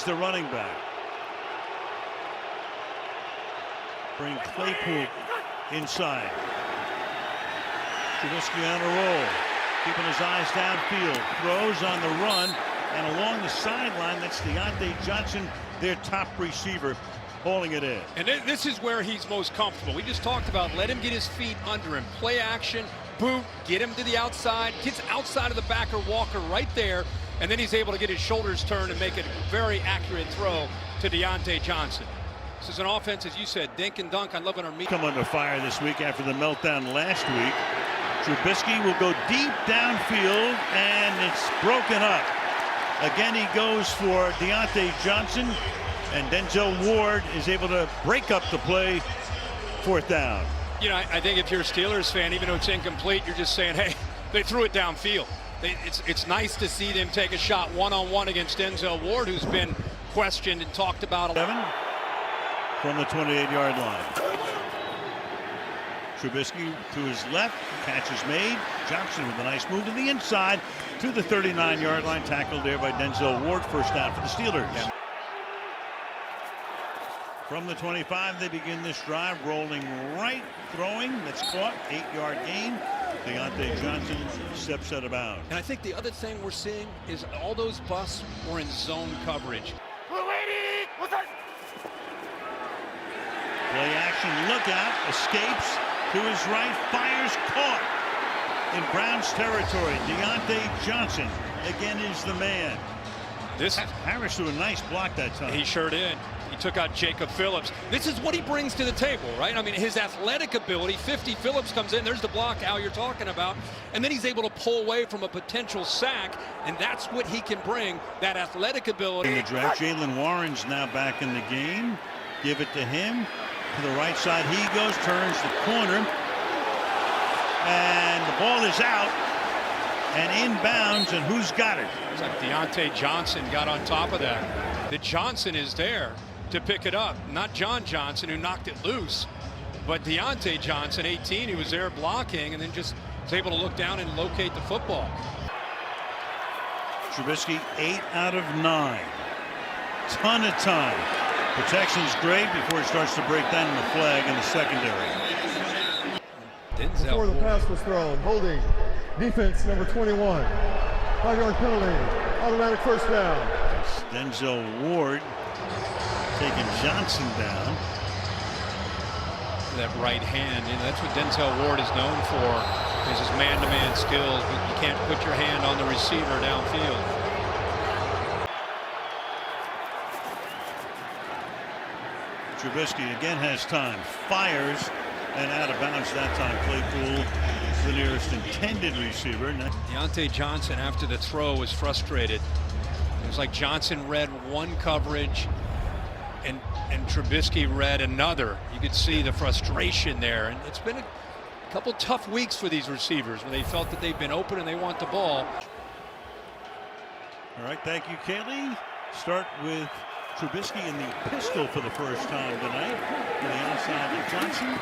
the running back. Bring Claypool inside. Trubisky on a roll, keeping his eyes downfield. Throws on the run, and along the sideline, that's Diontae Johnson, their top receiver, hauling it in. And this is where he's most comfortable. We just talked about let him get his feet under him. Play action, boot, get him to the outside, gets outside of the backer Walker right there, and then he's able to get his shoulders turned and make a very accurate throw to Diontae Johnson. This is an offense, as you said, dink and dunk. I love it on me. Come under fire this week after the meltdown last week. Trubisky will go deep downfield, and it's broken up. Again, he goes for Diontae Johnson, and Denzel Ward is able to break up the play. 4th down. You know, I think if you're a Steelers fan, even though it's incomplete, you're just saying, hey, they threw it downfield. It's nice to see them take a shot one-on-one against Denzel Ward, who's been questioned and talked about. 7 from the 28-yard line. Trubisky to his left, catch is made. Johnson with a nice move to the inside to the 39-yard line, tackled there by Denzel Ward. 1st down for the Steelers. Yeah. From the 25, they begin this drive, rolling right, throwing. That's caught. 8-yard gain. Diontae Johnson steps out of bounds. And I think the other thing we're seeing is all those busts were in zone coverage. Play action, look out, escapes to his right, fires, caught in Browns territory. Diontae Johnson again is the man. Harris threw a nice block that time. He sure did. He took out Jacob Phillips. This is what he brings to the table, right? I mean, his athletic ability. 50 Phillips comes in. There's the block, Al, you're talking about. And then he's able to pull away from a potential sack. And that's what he can bring, that athletic ability. In the draft, Jaylen Warren's now back in the game. Give it to him. To the right side he goes, turns the corner. And the ball is out. And inbounds, and who's got it? It's like Diontae Johnson got on top of that. The Johnson is there to pick it up. Not John Johnson, who knocked it loose, but Diontae Johnson, 18, who was there blocking and then just was able to look down and locate the football. Trubisky 8 out of 9. Ton of time. Protection's great before he starts to break down the flag in the secondary. Denzel before the pass was thrown, holding defense number 21. 5-yard penalty, automatic 1st down. Denzel Ward taking Johnson down. That right hand, and that's what Denzel Ward is known for, is his man-to-man skills, but you can't put your hand on the receiver downfield. Trubisky again has time, fires, and out of bounds that time. Claypool, the nearest intended receiver. Diontae Johnson, after the throw, was frustrated. It was like Johnson read one coverage and Trubisky read another. You could see the frustration there, and it's been a couple tough weeks for these receivers when they felt that they've been open and they want the ball. All right, thank you, Kaylee. Start with Trubisky in the pistol for the first time tonight. To the outside of Johnson.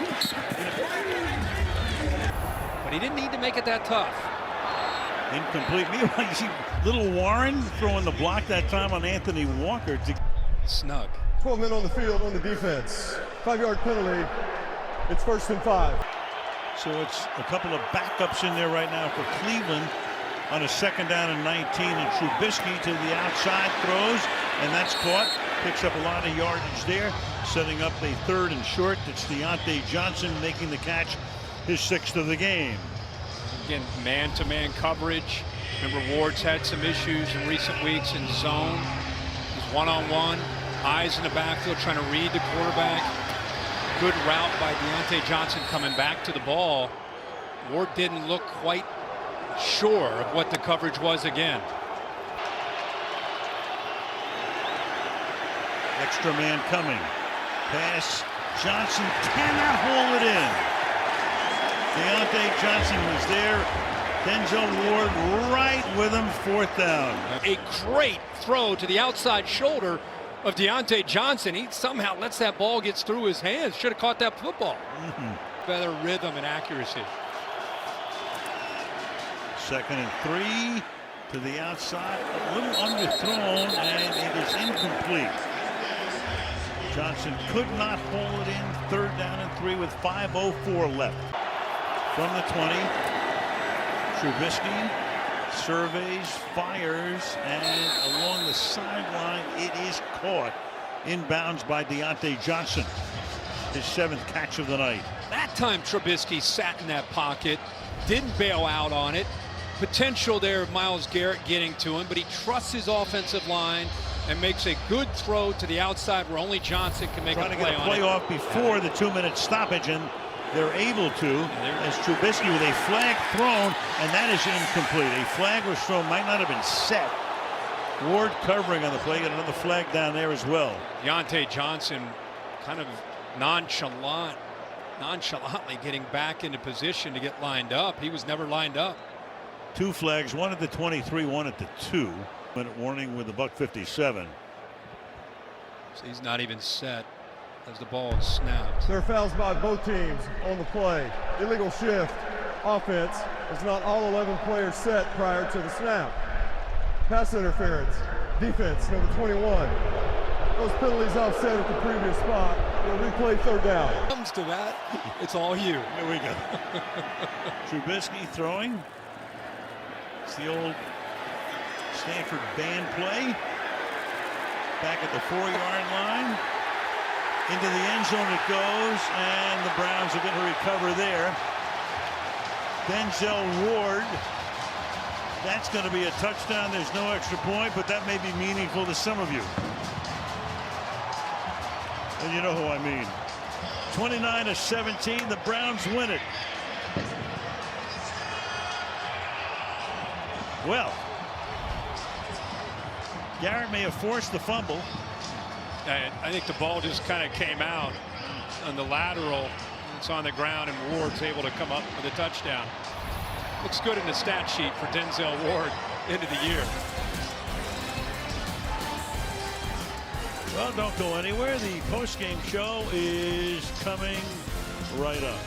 But he didn't need to make it that tough. Incomplete. Meanwhile, you see little Warren throwing the block that time on Anthony Walker. Snug. 12 men on the field on the defense. 5-yard penalty. It's 1st and 5. So it's a couple of backups in there right now for Cleveland on a 2nd down and 19. And Trubisky to the outside throws, and that's caught. Picks up a lot of yardage there, setting up a 3rd and short. It's Diontae Johnson making the catch, his 6th of the game. Again, man-to-man coverage. Remember, Ward's had some issues in recent weeks in zone. He's one-on-one, eyes in the backfield, trying to read the quarterback. Good route by Diontae Johnson coming back to the ball. Ward didn't look quite sure of what the coverage was again. Extra man coming. Pass. Johnson cannot haul it in. Diontae Johnson was there. Denzel Ward right with him. 4th down. A great throw to the outside shoulder of Diontae Johnson. He somehow lets that ball get through his hands. Should have caught that football. Better rhythm and accuracy. 2nd and 3. to the outside, a little underthrown, and it is incomplete. Johnson could not haul it in. 3rd down and 3 with 5:04 left. From the 20, Trubisky surveys, fires, and along the sideline, it is caught inbounds by Diontae Johnson. His 7th catch of the night. That time Trubisky sat in that pocket, didn't bail out on it. Potential there of Myles Garrett getting to him, but he trusts his offensive line and makes a good throw to the outside where only Johnson can make a play on it. Trying to get a play off before the 2-minute stoppage, and they're able to, as Trubisky with a flag thrown, and that is incomplete. A flag was thrown, might not have been set. Ward covering on the play, and another flag down there as well. Diontae Johnson kind of nonchalantly getting back into position to get lined up. He was never lined up. 2 flags, one at the 23, one at the 2-minute warning with the .57. So he's not even set as the ball is snapped. There are fouls by both teams on the play. Illegal shift. Offense is not all 11 players set prior to the snap. Pass interference. Defense, number 21. Those penalties offset at the previous spot. We'll replay 3rd down. Comes to that, it's all you. Here we go. Trubisky throwing. It's the old Stanford band play. Back at the 4-yard line. Into the end zone it goes, and the Browns are going to recover there. Denzel Ward. That's going to be a touchdown. There's no extra point, but that may be meaningful to some of you. And you know who I mean. 29-17, the Browns win it. Well, Garrett may have forced the fumble. I think the ball just kind of came out on the lateral. It's on the ground, and Ward's able to come up with a touchdown. Looks good in the stat sheet for Denzel Ward into the year. Well, don't go anywhere. The post-game show is coming right up.